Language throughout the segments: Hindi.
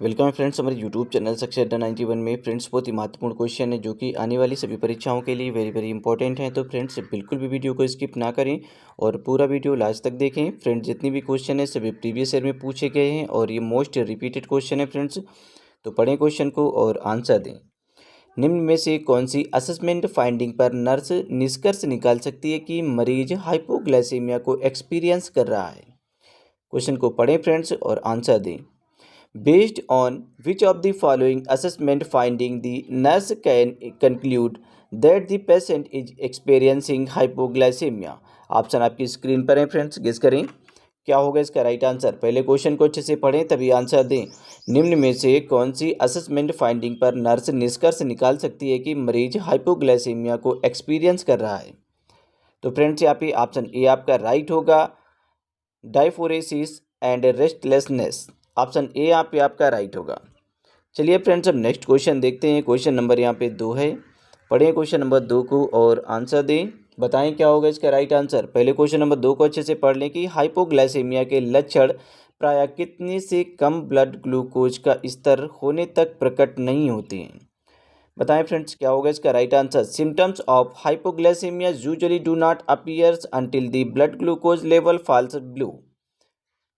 वेलकम है फ्रेंड्स हमारे यूट्यूब चैनल सक्सेस अड्डा 91 में। फ्रेंड्स बहुत ही महत्वपूर्ण क्वेश्चन है जो कि आने वाली सभी परीक्षाओं के लिए वेरी वेरी इंपॉर्टेंट है। तो फ्रेंड्स बिल्कुल भी वीडियो को स्किप ना करें और पूरा वीडियो लास्ट तक देखें। फ्रेंड्स जितनी भी क्वेश्चन है सभी प्रीवियस ईयर में पूछे गए हैं और ये मोस्ट रिपीटेड क्वेश्चन है फ्रेंड्स। तो पढ़ें क्वेश्चन को और आंसर दें। निम्न में से कौन सी असेसमेंट फाइंडिंग पर नर्स निष्कर्ष निकाल सकती है कि मरीज हाइपोग्लाइसीमिया को एक्सपीरियंस कर रहा है। क्वेश्चन को पढ़ें फ्रेंड्स और आंसर दें। Based on which of the following assessment finding the nurse can conclude that the patient is experiencing hypoglycemia? Option आपकी स्क्रीन पर है फ्रेंड्स, गेस करें क्या होगा इसका राइट आंसर। पहले क्वेश्चन को अच्छे से पढ़ें तभी आंसर दें। निम्न में से कौन सी असेसमेंट फाइंडिंग पर नर्स निष्कर्ष निकाल सकती है कि मरीज हाइपोग्लाइसीमिया को एक्सपीरियंस कर रहा है। तो फ्रेंड्स यहाँ पे ऑप्शन ए आपका राइट होगा, diaphoresis and restlessness. Option A यहाँ पे आपका राइट होगा। चलिए फ्रेंड्स अब नेक्स्ट क्वेश्चन देखते हैं। क्वेश्चन नंबर यहाँ पे 2 है। पढ़ें क्वेश्चन नंबर 2 को और आंसर दें। बताएं क्या होगा इसका राइट आंसर। पहले क्वेश्चन नंबर 2 को अच्छे से पढ़ लें कि हाइपोग्लाइसेमिया के लक्षण प्रायः कितने से कम ब्लड ग्लूकोज का स्तर होने तक प्रकट नहीं होते हैं। बताएं फ्रेंड्स क्या होगा इसका right answer. Symptoms of hypoglycaemia usually do not appears until the blood glucose level falls below.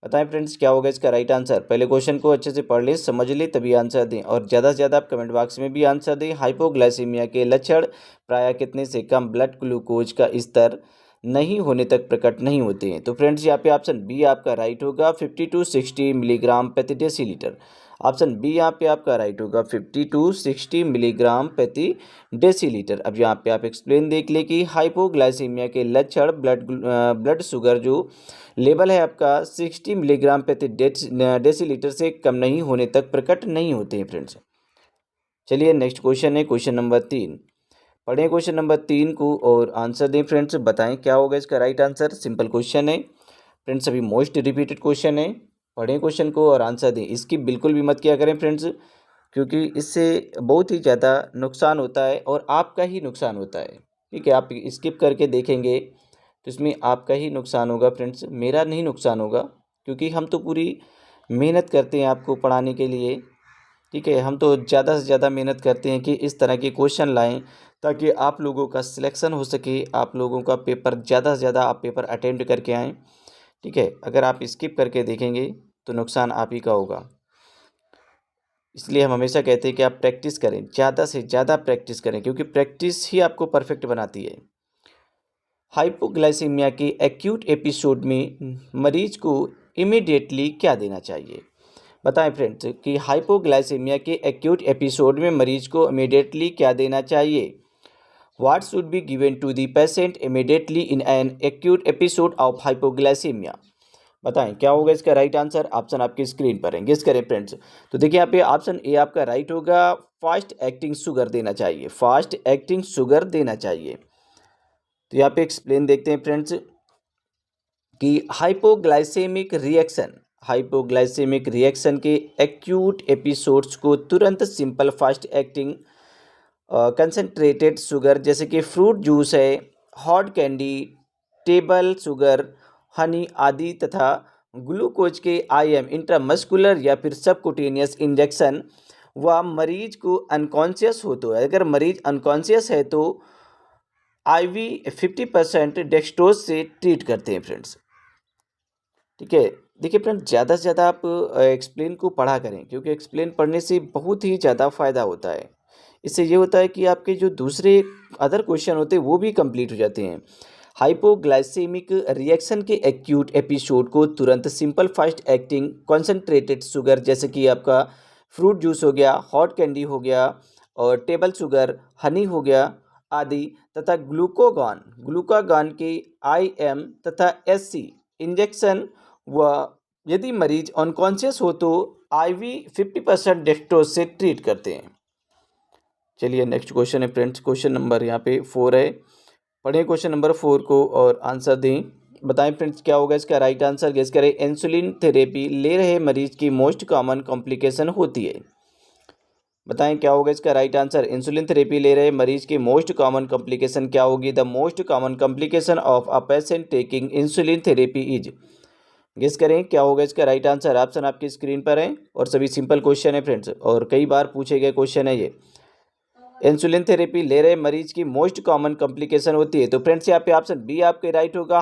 बताएं फ्रेंड्स क्या होगा इसका राइट आंसर। पहले क्वेश्चन को अच्छे से पढ़ लें, समझ लें तभी आंसर दें और ज़्यादा से ज़्यादा आप कमेंट बॉक्स में भी आंसर दें। हाइपोग्लाइसीमिया के लक्षण प्रायः कितने से कम ब्लड ग्लूकोज का स्तर नहीं होने तक प्रकट नहीं होते हैं। तो फ्रेंड्स यहाँ पे ऑप्शन बी आपका राइट होगा, 50 to 60 मिलीग्राम प्रति डेसीलीटर। ऑप्शन बी यहाँ पे आपका राइट होगा, 50 to 60 मिलीग्राम प्रति डेसीलीटर। अब यहाँ पे आप एक्सप्लेन देख ले कि हाइपोग्लाइसीमिया के लक्षण ब्लड शुगर जो लेवल है आपका 60 मिलीग्राम प्रति डेसीलीटर से कम नहीं होने तक प्रकट नहीं होते हैं फ्रेंड्स। चलिए नेक्स्ट क्वेश्चन है क्वेश्चन नंबर 3। पढ़ें क्वेश्चन नंबर 3 को और आंसर दें फ्रेंड्स। बताएं क्या होगा इसका राइट आंसर। सिंपल क्वेश्चन है फ्रेंड्स, अभी मोस्ट रिपीटेड क्वेश्चन है। पढ़ें क्वेश्चन को और आंसर दें। इसकी बिल्कुल भी मत किया करें फ्रेंड्स, क्योंकि इससे बहुत ही ज़्यादा नुकसान होता है और आपका ही नुकसान होता है। ठीक है, आप स्किप करके देखेंगे तो इसमें आपका ही नुकसान होगा फ्रेंड्स, मेरा नहीं नुकसान होगा, क्योंकि हम तो पूरी मेहनत करते हैं आपको पढ़ाने के लिए। ठीक है, हम तो ज़्यादा से ज़्यादा मेहनत करते हैं कि इस तरह के क्वेश्चन लाएं ताकि आप लोगों का सिलेक्शन हो सके, आप लोगों का पेपर ज़्यादा से ज़्यादा आप पेपर अटेम्प्ट करके आएँ। ठीक है, अगर आप स्किप करके देखेंगे तो नुकसान आप ही का होगा। इसलिए हम हमेशा कहते हैं कि आप प्रैक्टिस करें, ज़्यादा से ज़्यादा प्रैक्टिस करें, क्योंकि प्रैक्टिस ही आपको परफेक्ट बनाती है। हाइपोग्लाइसीमिया के एक्यूट एपिसोड में मरीज को इमीडिएटली क्या देना चाहिए। बताएं फ्रेंड्स कि हाइपोग्लाइसीमिया के एक्यूट एपिसोड में मरीज को इमीडिएटली क्या देना चाहिए। What should be given to the patient immediately in an acute episode of hypoglycaemia. बताएं क्या होगा इसका राइट आंसर। ऑप्शन आपकी स्क्रीन पर है, गेस करें फ्रेंड्स। तो देखिए यहाँ पे ऑप्शन ए आपका राइट होगा, फास्ट एक्टिंग शुगर देना चाहिए, फास्ट एक्टिंग शुगर देना चाहिए। तो यहाँ पे एक्सप्लेन देखते हैं फ्रेंड्स कि हाइपोग्लाइसेमिक रिएक्शन के एक्यूट एपिसोड्स को तुरंत simple fast acting concentrated sugar जैसे कि फ्रूट जूस है, hot candy, table sugar, Honey आदि तथा ग्लूकोज के IM इंट्रामस्कुलर या फिर सबकुटेनियस इंजेक्शन व मरीज को अनकॉन्शियस हो तो, अगर मरीज अनकॉन्शियस है तो IV 50% डेक्सट्रोज से ट्रीट करते हैं फ्रेंड्स। ठीक है, देखिए फ्रेंड्स ज़्यादा से ज़्यादा आप एक्सप्लेन को पढ़ा करें, क्योंकि एक्सप्लेन पढ़ने से बहुत ही ज़्यादा फ़ायदा होता है। इससे ये होता है कि आपके जो दूसरे अदर क्वेश्चन होते हैं वो भी कंप्लीट हो जाते हैं। हाइपोग्लाइसेमिक रिएक्शन के एक्यूट एपिसोड को तुरंत simple fast acting concentrated sugar जैसे कि आपका फ्रूट जूस हो गया, हॉट कैंडी हो गया और टेबल शुगर, हनी हो गया आदि तथा ग्लूकागॉन के IM तथा SC इंजेक्शन व यदि मरीज अनकॉन्शियस हो तो IV 50% डेक्सट्रोज से ट्रीट करते हैं। चलिए नेक्स्ट क्वेश्चन है फ्रेंड्स, क्वेश्चन नंबर यहाँ पे 4 है। पढ़ें क्वेश्चन नंबर 4 को और आंसर दें। बताएं फ्रेंड्स क्या होगा इसका राइट आंसर, गेस करें। इंसुलिन थेरेपी ले रहे मरीज की मोस्ट कॉमन कॉम्प्लिकेशन होती है। बताएं क्या होगा इसका राइट आंसर। इंसुलिन थेरेपी ले रहे मरीज की मोस्ट कॉमन कॉम्प्लिकेशन क्या होगी। The most common complication of a patient taking insulin therapy is. Guess करें क्या होगा इसका राइट आंसर। ऑप्शन आपकी स्क्रीन पर है और सभी सिंपल क्वेश्चन है फ्रेंड्स, और कई बार पूछे गए क्वेश्चन है ये। इंसुलिन थेरेपी ले रहे मरीज की मोस्ट कॉमन कॉम्प्लिकेशन होती है, तो फ्रेंड्स यहाँ पे ऑप्शन बी आपके राइट होगा,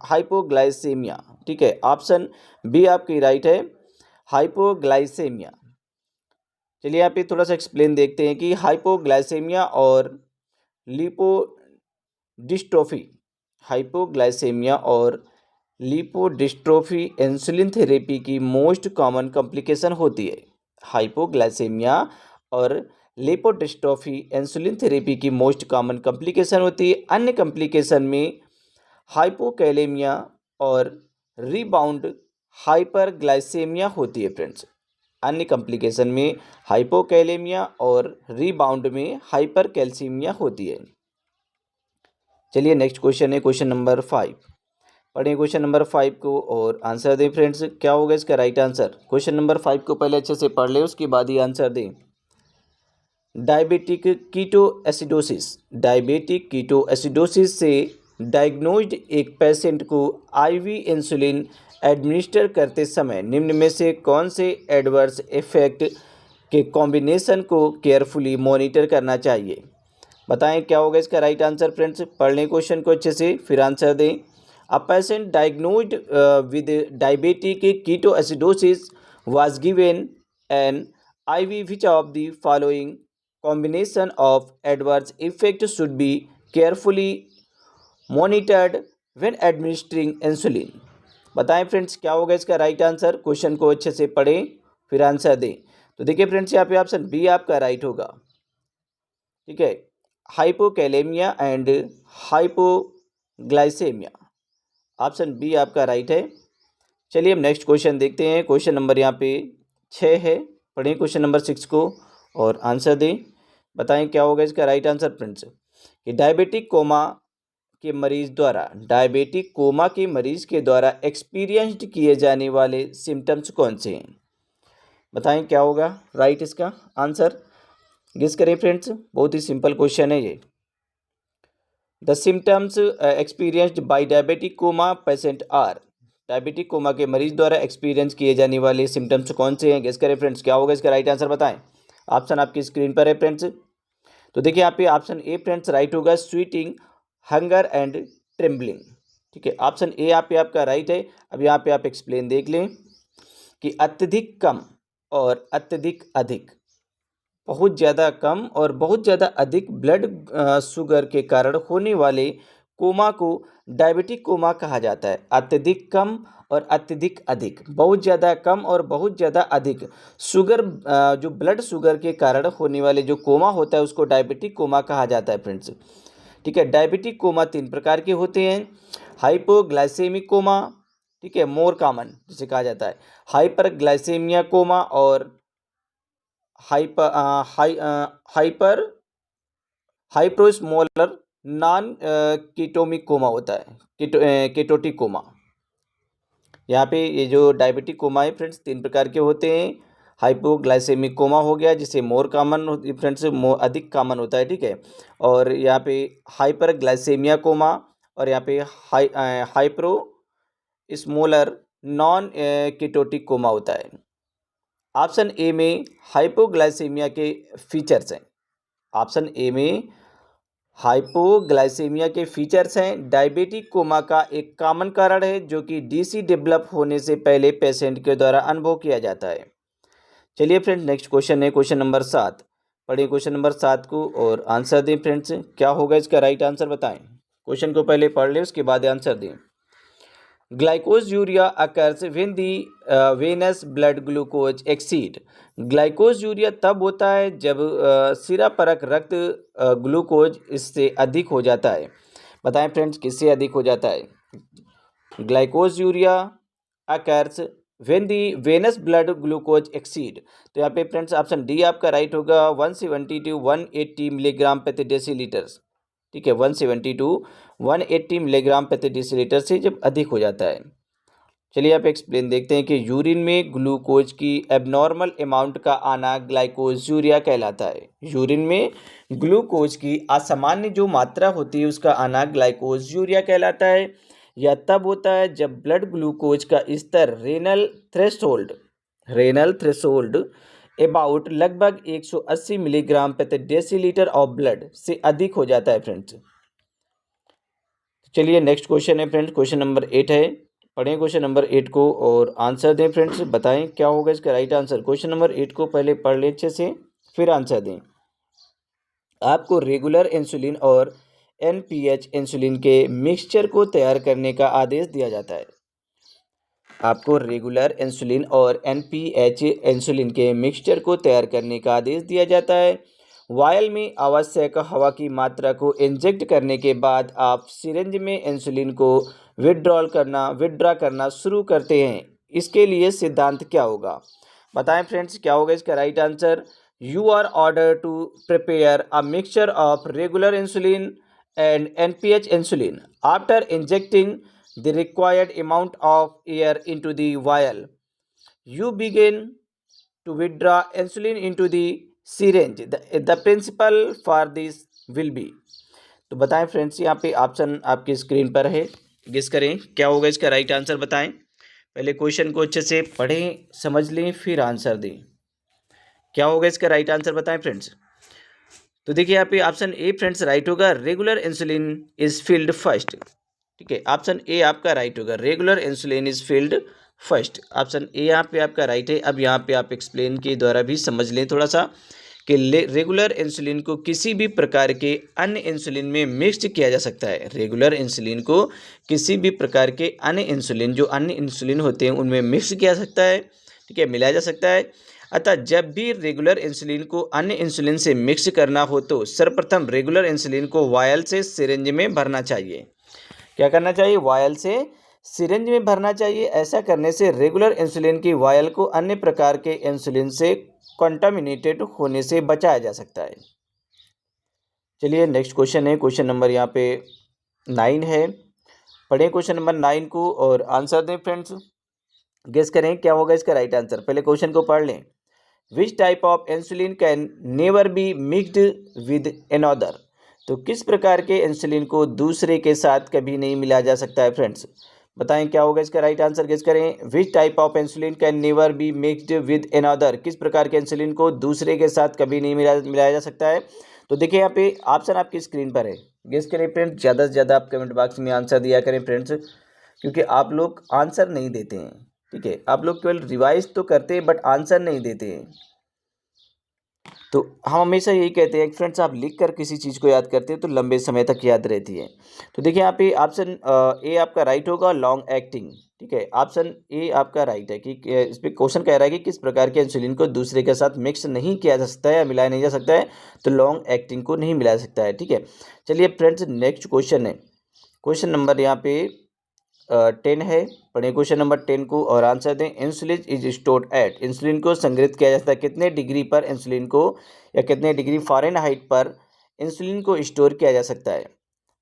हाइपोग्लाइसेमिया। ठीक है, ऑप्शन बी आपकी राइट है, हाइपोग्लाइसेमिया। चलिए यहाँ पे थोड़ा सा एक्सप्लेन देखते हैं कि हाइपोग्लाइसेमिया और लिपोडिस्ट्रोफी, हाइपोग्लाइसेमिया और लिपोडिस्ट्रोफी इंसुलिन थेरेपी की मोस्ट कॉमन कॉम्प्लिकेशन होती है। हाइपोग्लाइसेमिया और लिपोडिस्ट्रोफी इंसुलिन थेरेपी की मोस्ट कॉमन कॉम्प्लिकेशन होती है। अन्य कॉम्प्लिकेशन में हाइपोकैलेमिया और रीबाउंड हाइपरग्लाइसेमिया होती है फ्रेंड्स। अन्य कॉम्प्लिकेशन में हाइपोकैलेमिया और रीबाउंड में हाइपरकैल्सीमिया होती है। चलिए नेक्स्ट क्वेश्चन है क्वेश्चन नंबर 5। पढ़ें क्वेश्चन नंबर 5 को और आंसर दें फ्रेंड्स, क्या होगा इसका राइट आंसर। क्वेश्चन नंबर 5 को पहले अच्छे से पढ़ लें, उसके बाद ही आंसर दें। डायबिटिक कीटोएसिडोसिस, डायबिटिक कीटोएसिडोसिस से डायग्नोज्ड एक पेशेंट को आईवी इंसुलिन एडमिनिस्टर करते समय निम्न में से कौन से एडवर्स इफेक्ट के कॉम्बिनेशन को केयरफुली मॉनिटर करना चाहिए। बताएं क्या होगा इसका राइट आंसर फ्रेंड्स। पढ़ लें क्वेश्चन को अच्छे से फिर आंसर दें। A patient diagnosed with diabetic ketoacidosis was given an IV. Which of the following combination of adverse effects should be carefully monitored when administering insulin? बताएं फ्रेंड्स क्या होगा इसका राइट आंसर। क्वेश्चन को अच्छे से पढ़ें फिर आंसर दें। तो देखिए फ्रेंड्स यहाँ पे ऑप्शन बी आपका राइट होगा। ठीक है, hypokalaemia and hypoglycaemia, option B आपका राइट है। चलिए हम नेक्स्ट क्वेश्चन देखते हैं। क्वेश्चन नंबर यहाँ पे 6 है। पढ़ें क्वेश्चन नंबर 6 को और आंसर दें। बताएं क्या होगा इसका राइट आंसर फ्रेंड्स। कि डायबिटिक कोमा के मरीज के द्वारा एक्सपीरियंस्ड किए जाने वाले सिम्टम्स कौन से हैं। बताएं क्या होगा राइट इसका आंसर। गेस करें फ्रेंड्स, बहुत ही सिंपल क्वेश्चन है ये। The symptoms experienced by diabetic coma patient are, diabetic coma के मरीज द्वारा एक्सपीरियंस किए जाने वाले सिम्टम्स कौन से हैं। गेस करें फ्रेंड्स क्या होगा इसका राइट आंसर। बताएं, ऑप्शन आपकी स्क्रीन पर है फ्रेंड्स। तो देखिए यहाँ पे ऑप्शन ए फ्रेंड्स राइट होगा, स्वीटिंग, हंगर एंड ट्रेम्बलिंग। ठीक है, ऑप्शन ए यहाँ पे आपका राइट है। अब यहाँ पे आप एक्सप्लेन देख लें कि अत्यधिक कम और अत्यधिक अधिक, बहुत ज़्यादा कम और बहुत ज़्यादा अधिक ब्लड शुगर के कारण होने वाले कोमा को डायबिटिक कोमा कहा जाता है। अत्यधिक कम और अत्यधिक अधिक, बहुत ज़्यादा कम और बहुत ज़्यादा अधिक शुगर, जो ब्लड शुगर के कारण होने वाले जो कोमा होता है उसको डायबिटिक कोमा कहा जाता है फ्रेंड्स। ठीक है, डायबिटिक कोमा 3 प्रकार के होते हैं। हाइपोग्लाइसेमिक कोमा, ठीक है, मोर कॉमन जिसे कहा जाता है, हाइपरग्लाइसेमिया कोमा और हाइपर हाइप्रोस्मोलर नॉन कीटोमिक कोमा होता है, केटोटिक कोमा। यहाँ पे ये जो डायबिटिक कोमा है फ्रेंड्स 3 प्रकार के होते हैं। हाइपोग्लाइसेमिक कोमा हो गया जिसे मोर कॉमन फ्रेंड्स अधिक कॉमन होता है। ठीक है, और यहाँ पे हाइपरग्लाइसेमिया कोमा और यहाँ पे hyperosmolar non ketotic coma होता है। ऑप्शन ए में हाइपोग्लाइसेमिया के फीचर्स हैं। ऑप्शन ए में हाइपोग्लाइसेमिया के फीचर्स हैं। डायबिटिक कोमा का एक कॉमन कारण है जो कि डीसी डेवलप होने से पहले पेशेंट के द्वारा अनुभव किया जाता है। चलिए फ्रेंड्स नेक्स्ट क्वेश्चन है क्वेश्चन नंबर 7। पढ़िए क्वेश्चन नंबर 7 को और आंसर दें फ्रेंड्स, क्या होगा इसका राइट आंसर। बताएं, क्वेश्चन को पहले पढ़ लें उसके बाद आंसर दें। Glycosuria occurs when the venous blood glucose exceed, glycosuria तब होता है जब सिरा परक रक्त ग्लूकोज इससे अधिक हो जाता है। बताएं फ्रेंड्स किससे अधिक हो जाता है। Glycosuria occurs when the venous blood glucose exceed, तो यहाँ पे फ्रेंड्स ऑप्शन डी आपका राइट होगा, 170 to 180 मिलीग्राम प्रति डेसीलीटर। ठीक है, 170 to 180 मिलीग्राम प्रति डेसीलीटर से जब अधिक हो जाता है। चलिए आप एक्सप्लेन देखते हैं कि यूरिन में ग्लूकोज की एबनॉर्मल अमाउंट का आना ग्लाइकोजुरिया कहलाता है। यूरिन में ग्लूकोज की असामान्य जो मात्रा होती है उसका आना ग्लाइकोजुरिया कहलाता है। यह तब होता है जब ब्लड ग्लूकोज का स्तर रेनल थ्रेशोल्ड अबाउट लगभग 180 मिलीग्राम प्रति डेसीलीटर ऑफ ब्लड से अधिक हो जाता है फ्रेंड्स। चलिए नेक्स्ट क्वेश्चन है फ्रेंड्स, क्वेश्चन नंबर 8 है। पढ़ें क्वेश्चन नंबर 8 को और आंसर दें फ्रेंड्स, बताएं क्या होगा इसका राइट आंसर। क्वेश्चन नंबर 8 को पहले पढ़ लें अच्छे से, फिर आंसर दें। आपको रेगुलर इंसुलिन और एनपीएच इंसुलिन के मिक्सचर को तैयार करने का आदेश दिया जाता है। आपको रेगुलर इंसुलिन और एनपीएच इंसुलिन के मिक्सचर को तैयार करने का आदेश दिया जाता है। वायल में आवश्यक हवा की मात्रा को इंजेक्ट करने के बाद आप सिरिंज में इंसुलिन को विड्रॉ करना शुरू करते हैं। इसके लिए सिद्धांत क्या होगा, बताएं फ्रेंड्स क्या होगा इसका right answer. You are order to prepare a mixture of regular insulin and NPH insulin. After injecting the required amount of air into the vial, you begin to withdraw insulin into the syringe. The principle for this will be. तो बताएं फ्रेंड्स, यहाँ पे ऑप्शन आपकी स्क्रीन पर है, गेस करें क्या होगा इसका राइट आंसर। बताएं, पहले क्वेश्चन को अच्छे से पढ़ें, समझ लें, फिर आंसर दें। क्या होगा इसका राइट आंसर, बताएं फ्रेंड्स। तो देखिए यहाँ पे ऑप्शन ए फ्रेंड्स राइट होगा, regular insulin is filled first. ठीक है, ऑप्शन ए आपका राइट होगा, regular insulin is filled first. Option A यहाँ पे आपका राइट है। अब यहाँ पे आप एक्सप्लेन के द्वारा भी समझ लें थोड़ा सा कि रेगुलर इंसुलिन को किसी भी प्रकार के अन्य इंसुलिन में मिक्स किया जा सकता है। रेगुलर इंसुलिन को किसी भी प्रकार के अन्य इंसुलिन होते हैं उनमें मिक्स किया जा सकता है। ठीक है, मिलाया जा सकता है। अतः जब भी रेगुलर इंसुलिन को अन्य इंसुलिन से मिक्स करना हो तो सर्वप्रथम रेगुलर इंसुलिन को वायल से सिरिंज में भरना चाहिए। क्या करना चाहिए, वायल से सिरिंज में भरना चाहिए। ऐसा करने से रेगुलर इंसुलिन की वायल को अन्य प्रकार के इंसुलिन से कंटामिनेटेड होने से बचाया जा सकता है। चलिए नेक्स्ट क्वेश्चन है, क्वेश्चन नंबर यहाँ पे 9 है। पढ़ें क्वेश्चन नंबर 9 को और आंसर दें फ्रेंड्स, गेस करें क्या होगा इसका राइट आंसर। पहले क्वेश्चन को पढ़ लें। Which type of insulin can never be mixed with another. तो किस प्रकार के इंसुलिन को दूसरे के साथ कभी नहीं मिलाया जा सकता है फ्रेंड्स। बताएं क्या होगा इसका राइट आंसर, गेस करें। Which type of insulin can never be mixed with another, किस प्रकार के इंसुलिन को दूसरे के साथ कभी नहीं मिलाया जा सकता है। तो देखिए यहाँ पे ऑप्शन आपकी स्क्रीन पर है, गेस करें फ्रेंड्स। ज़्यादा से ज़्यादा आप कमेंट बॉक्स में आंसर दिया करें फ्रेंड्स, क्योंकि आप लोग आंसर नहीं देते हैं। ठीक है, आप लोग केवल रिवाइज तो करते हैं बट आंसर नहीं देते हैं। तो हम हमेशा यही कहते हैं कि फ्रेंड्स आप लिख कर किसी चीज़ को याद करते हैं तो लंबे समय तक याद रहती है। तो देखिए यहाँ पे ऑप्शन ए आपका राइट होगा, लॉन्ग एक्टिंग। ठीक है, ऑप्शन ए आपका राइट है कि इस पर क्वेश्चन कह रहा है कि किस प्रकार के इंसुलिन को दूसरे के साथ मिक्स नहीं किया जा सकता है या मिलाया नहीं जा सकता है, तो लॉन्ग एक्टिंग को नहीं मिलाया सकता है। ठीक है, चलिए फ्रेंड्स नेक्स्ट क्वेश्चन है, क्वेश्चन नंबर यहाँ पे 10 है। पढ़ें क्वेश्चन नंबर 10 को और आंसर दें। Insulin is stored at, insulin को संग्रहित किया जाता है कितने डिग्री पर इंसुलिन को, या कितने डिग्री फ़ारेनहाइट पर इंसुलिन को स्टोर किया जा सकता है।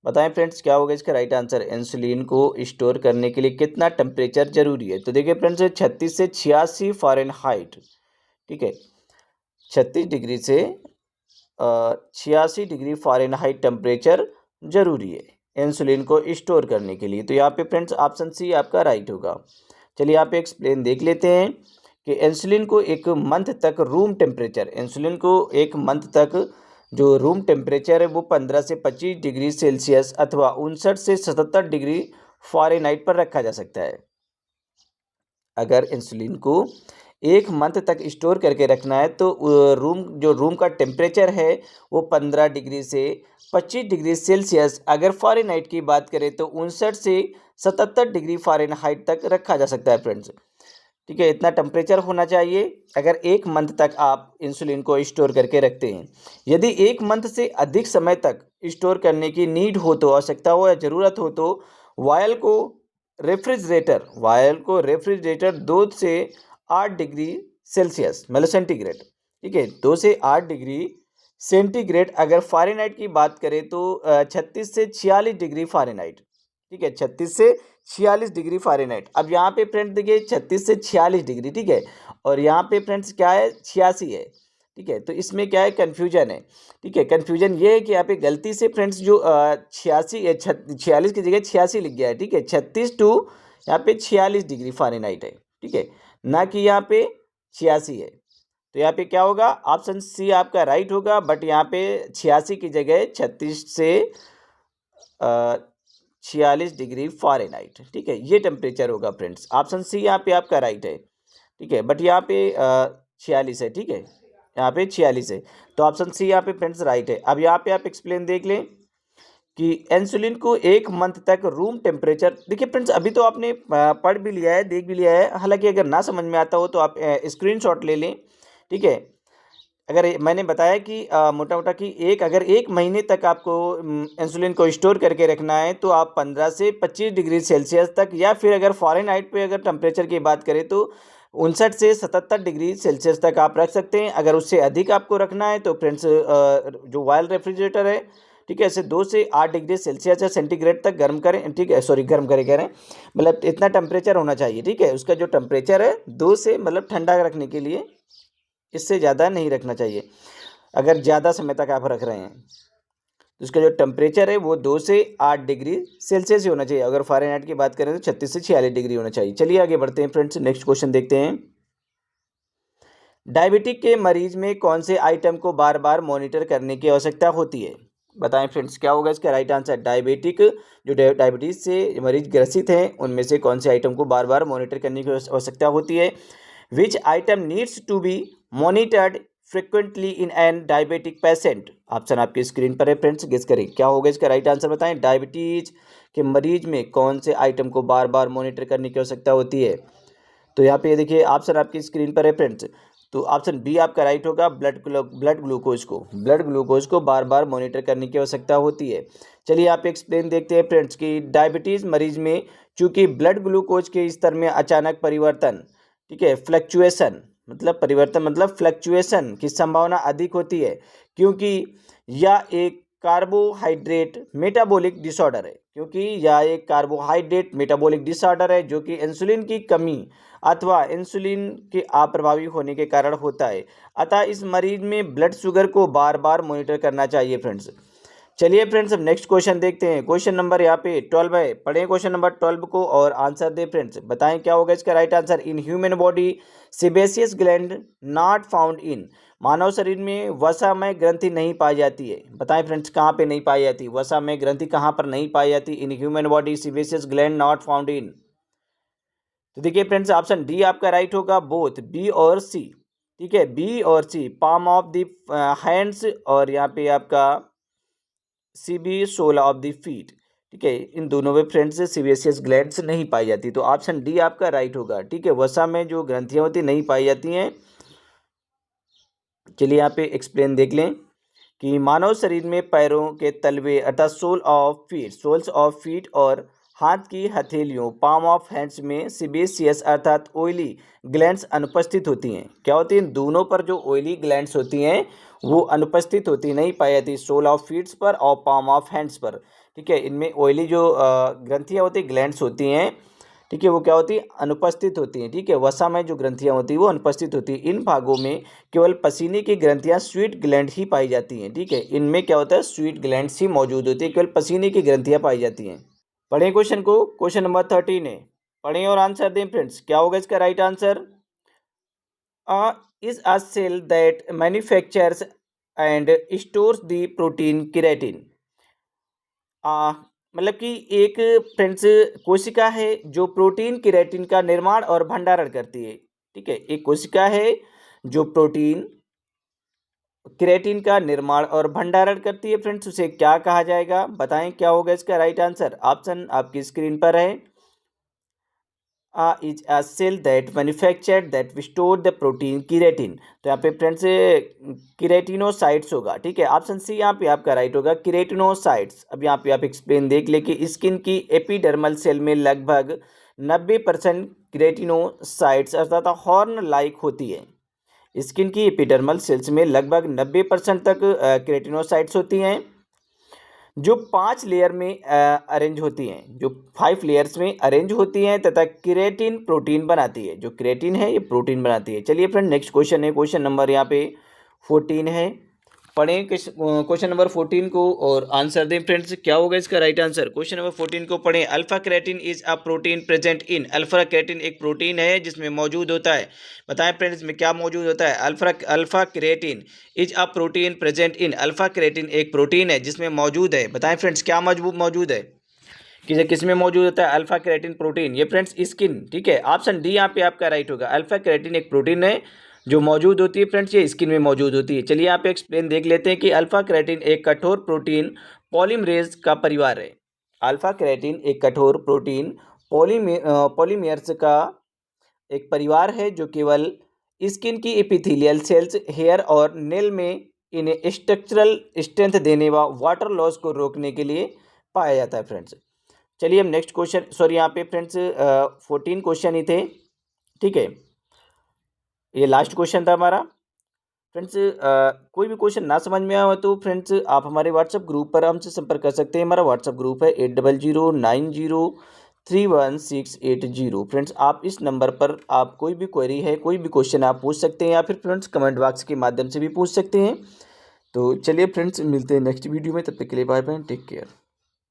बताएं फ्रेंड्स क्या होगा इसका राइट आंसर। इंसुलिन को स्टोर करने के लिए कितना टेम्परेचर जरूरी है। तो देखिए फ्रेंड्स 36 से 86 फ़ारेनहाइट। ठीक है, 36 डिग्री से 86 डिग्री फ़ारेनहाइट टेम्परेचर जरूरी है इंसुलिन को स्टोर करने के लिए। तो यहाँ पे फ्रेंड्स ऑप्शन सी आपका राइट होगा। चलिए यहाँ पे एक्सप्लेन देख लेते हैं कि इंसुलिन को एक मंथ तक इंसुलिन को एक मंथ तक जो रूम टेम्परेचर है वो 15 से 25 डिग्री सेल्सियस अथवा 59 से 77 डिग्री फ़ारेनहाइट पर रखा जा सकता है। अगर इंसुलिन को एक मंथ तक स्टोर करके रखना है तो रूम का टेम्परेचर है वो 15 डिग्री से 25 डिग्री सेल्सियस, अगर फ़ारेनहाइट की बात करें तो 59 से 77 डिग्री फ़ारेनहाइट तक रखा जा सकता है फ्रेंड्स। ठीक है, इतना टेम्परेचर होना चाहिए अगर एक मंथ तक आप इंसुलिन को स्टोर करके रखते हैं। यदि एक मंथ से अधिक समय तक स्टोर करने की नीड हो, तो आवश्यकता हो या ज़रूरत हो, तो वायल को रेफ्रिजरेटर 2 से 8 डिग्री सेल्सियस मतलब सेंटीग्रेड। ठीक है, 2 से 8 डिग्री सेंटीग्रेड, अगर फ़ारेनहाइट की बात करें तो 36 से 46 डिग्री फ़ारेनहाइट। ठीक है, 36 से 46 डिग्री फ़ारेनहाइट। अब यहाँ पे फ्रेंड्स देखिए 36 से 46 डिग्री, ठीक है, और यहाँ पे फ्रेंड्स क्या है 86 है। ठीक है, तो इसमें क्या है, कन्फ्यूजन है। ठीक है, कन्फ्यूजन ये है कि यहाँ पे गलती से फ्रेंड्स जो 46 की जगह 86 लिख गया है। ठीक है, 36 टू यहाँ पे 46 डिग्री फ़ारेनहाइट है। ठीक है, ना कि यहाँ पे 86 है। तो यहाँ पे क्या होगा, ऑप्शन सी आपका राइट होगा, बट यहाँ पे 86 की जगह 36 से 46 डिग्री फ़ारेनहाइट। ठीक है, ये टेम्परेचर होगा फ्रेंड्स। ऑप्शन सी यहाँ पे आपका राइट है। ठीक है, बट यहाँ पे 46 है। ठीक है, यहाँ पे 46 है, तो ऑप्शन सी यहाँ पे फ्रेंड्स राइट है। अब यहाँ पे आप एक्सप्लेन देख लें कि इंसुलिन को 1 मंथ तक रूम टेम्परेचर, देखिए फ्रेंड्स अभी तो आपने पढ़ भी लिया है, देख भी लिया है, हालांकि अगर ना समझ में आता हो तो आप स्क्रीनशॉट ले लें। ठीक है, अगर मैंने बताया कि मोटा मोटा कि अगर 1 महीने तक आपको इंसुलिन को स्टोर करके रखना है तो आप 15 से 25 डिग्री सेल्सियस तक, या फिर अगर फ़ारेनहाइट पे अगर टेम्परेचर की बात करें तो 59 से 77 डिग्री सेल्सियस तक आप रख सकते हैं। अगर उससे अधिक आपको रखना है तो फ्रेंड्स जो वायल रेफ्रिजरेटर है, ठीक है, इसे 2 से 8 डिग्री सेल्सियस या सेंटीग्रेड तक गर्म करें। ठीक है, सॉरी गर्म करें कह रहे हैं, मतलब इतना टेम्परेचर होना चाहिए। ठीक है, उसका जो टेम्परेचर है 2 से मतलब ठंडा रखने के लिए, इससे ज़्यादा नहीं रखना चाहिए। अगर ज़्यादा समय तक आप रख रहे हैं तो उसका जो टेम्परेचर है वो 2 से 8 डिग्री सेल्सियस ही होना चाहिए। अगर फ़ारेनहाइट की बात करें तो 36 से 46 डिग्री होना चाहिए। चलिए आगे बढ़ते हैं फ्रेंड्स, नेक्स्ट क्वेश्चन देखते हैं। डायबिटिक के मरीज में कौन से आइटम को बार बार मॉनिटर करने की आवश्यकता होती है? बताएं फ्रेंड्स, क्या होगा इसका राइट आंसर। डायबिटिक जो डायबिटीज़ से मरीज ग्रसित हैं उनमें से कौन से आइटम को बार बार मॉनिटर करने की आवश्यकता होती है? Which item needs to be monitored frequently in an diabetic patient? Option आपकी स्क्रीन पर है फ्रेंड्स, गेस करें क्या होगा इसका राइट आंसर, बताएं। डायबिटीज के मरीज में कौन से आइटम को बार बार मॉनिटर करने की आवश्यकता होती है? तो यहाँ पे देखिए ऑप्शन आपकी स्क्रीन पर है फ्रेंड्स, तो ऑप्शन बी आपका राइट होगा। ब्लड ग्लूकोज को बार बार मॉनिटर करने की आवश्यकता होती है। चलिए आप एक्सप्लेन देखते हैं फ्रेंड्स कि डायबिटीज़ मरीज में चूंकि ब्लड ग्लूकोज के स्तर में अचानक परिवर्तन, ठीक है, फ्लक्चुएशन की संभावना अधिक होती है, क्योंकि यह एक कार्बोहाइड्रेट मेटाबॉलिक डिसऑर्डर है, जो कि इंसुलिन की कमी अथवा इंसुलिन के अप्रभावी होने के कारण होता है। अतः इस मरीज में ब्लड शुगर को बार बार मॉनिटर करना चाहिए फ्रेंड्स। चलिए फ्रेंड्स अब नेक्स्ट क्वेश्चन देखते हैं। क्वेश्चन नंबर यहाँ पे 12 है, पढ़ें क्वेश्चन नंबर 12 को और आंसर दे फ्रेंड्स। बताएं क्या होगा इसका right answer. In human body sebaceous gland not found in, मानव शरीर में वसामय ग्रंथि नहीं पाई जाती है। बताएं फ्रेंड्स कहाँ पे नहीं पाई जाती, वसामय ग्रंथि कहाँ पर नहीं पाई जाती? In human body sebaceous gland not found in. तो देखिए फ्रेंड्स ऑप्शन डी आपका राइट होगा, बोथ बी और सी। ठीक है, बी और C, palm of the hands और यहाँ पे आपका C B sole of the feet. ठीक है, इन दोनों में फ्रेंड्स सीबेसियस ग्लैंड्स नहीं पाई जाती, तो ऑप्शन डी आपका राइट होगा। ठीक है, वसा में जो ग्रंथियां होती नहीं पाई जाती हैं। चलिए यहाँ पे एक्सप्लेन देख लें कि मानव शरीर में पैरों के तलवे अर्थात सोल्स ऑफ फीट और हाथ की हथेलियों पाम ऑफ हैंड्स में सिबेसियस अर्थात ऑयली ग्लैंड्स अनुपस्थित होती हैं। क्या होती हैं? दोनों पर जो ऑयली ग्लैंड्स होती हैं वो अनुपस्थित होती नहीं पाई जाती, सोल ऑफ फीट्स पर और पाम ऑफ हैंड्स पर। ठीक है, इनमें ऑयली जो ग्रंथियाँ होती ग्लैंड्स होती हैं, ठीक है, वो क्या होती है? अनुपस्थित होती हैं। ठीक है, वसा में जो ग्रंथियाँ होती हैं वो अनुपस्थित होती हैं। इन भागों में केवल पसीने की ग्रंथियाँ स्वीट ग्लैंड ही पाई जाती हैं। ठीक है, इनमें क्या होता है? स्वीट ग्लैंड्स ही मौजूद होती है, केवल पसीने की ग्रंथियाँ पाई जाती हैं। पढ़ें क्वेश्चन को, क्वेश्चन नंबर 13 है, पढ़ें और आंसर दें फ्रेंड्स। क्या होगा इसका right answer? Is a cell that manufactures and stores the protein keratin. मतलब कि एक फ्रेंड्स कोशिका है जो प्रोटीन केराटिन का निर्माण और भंडारण करती है। ठीक है, एक कोशिका है जो प्रोटीन केराटिन का निर्माण और भंडारण करती है फ्रेंड्स, उसे क्या कहा जाएगा? बताएं क्या होगा इसका राइट आंसर। ऑप्शन आपकी स्क्रीन पर है। Is a cell that manufactured that store the protein keratin. तो यहाँ पे फ्रेंड्स केराटिनोसाइट्स होगा। ठीक है, ऑप्शन सी यहाँ पे आपका राइट होगा, केराटिनोसाइट्स। अब यहाँ पे आप एक्सप्लेन देख ले कि स्किन की एपिडर्मल सेल में लगभग 90% केराटिनोसाइट्स अर्थात हॉर्न लाइक होती है। स्किन की एपिडर्मल सेल्स में लगभग 90% तक केराटिनोसाइट्स होती हैं, जो 5 लेयर में अरेंज होती हैं, जो 5 लेयर्स में अरेंज होती हैं तथा केराटिन प्रोटीन बनाती है। जो केराटिन है ये प्रोटीन बनाती है। चलिए फ्रेंड नेक्स्ट क्वेश्चन है, क्वेश्चन नंबर यहाँ पे 14 है। पढ़ें क्वेश्चन नंबर 14 को और आंसर दें फ्रेंड्स। क्या होगा इसका राइट आंसर? क्वेश्चन नंबर 14 को पढ़ें। Alpha keratin is a protein present in. Alpha keratin एक प्रोटीन है जिसमें मौजूद होता है। बताएं फ्रेंड्स इसमें क्या मौजूद होता है? Alpha keratin is a protein present in. Alpha keratin एक प्रोटीन है जिसमें मौजूद है। बताएं फ्रेंड्स क्या मौजूद है? किस में मौजूद होता है अल्फा केराटिन प्रोटीन? ये फ्रेंड्स स्किन। ठीक है, ऑप्शन डी यहाँ पे आपका राइट होगा। अल्फा केराटिन एक प्रोटीन है जो मौजूद होती है फ्रेंड्स, ये स्किन में मौजूद होती है। चलिए यहाँ पे एक्सप्लेन देख लेते हैं कि अल्फा केराटिन एक कठोर प्रोटीन पॉलीमरेज का परिवार है। अल्फा केराटिन एक कठोर प्रोटीन पॉलीमरेज का एक परिवार है जो केवल स्किन की एपिथेलियल सेल्स, हेयर और नेल में इन्हें स्ट्रक्चरल स्ट्रेंथ देने व वाटर लॉस को रोकने के लिए पाया जाता है फ्रेंड्स। चलिए हम नेक्स्ट क्वेश्चन, सॉरी यहाँ पे फ्रेंड्स 14 क्वेश्चन ही थे। ठीक है, ये लास्ट क्वेश्चन था हमारा फ्रेंड्स। कोई भी क्वेश्चन ना समझ में आए तो फ्रेंड्स आप हमारे व्हाट्सएप ग्रुप पर हमसे संपर्क कर सकते हैं। हमारा व्हाट्सएप ग्रुप है 8009031680। फ्रेंड्स आप इस नंबर पर आप कोई भी क्वेरी है, कोई भी क्वेश्चन आप पूछ सकते हैं या फिर फ्रेंड्स कमेंट बॉक्स के माध्यम से भी पूछ सकते हैं। तो चलिए फ्रेंड्स मिलते हैं नेक्स्ट वीडियो में, तब तक के लिए बाय बाय, टेक केयर।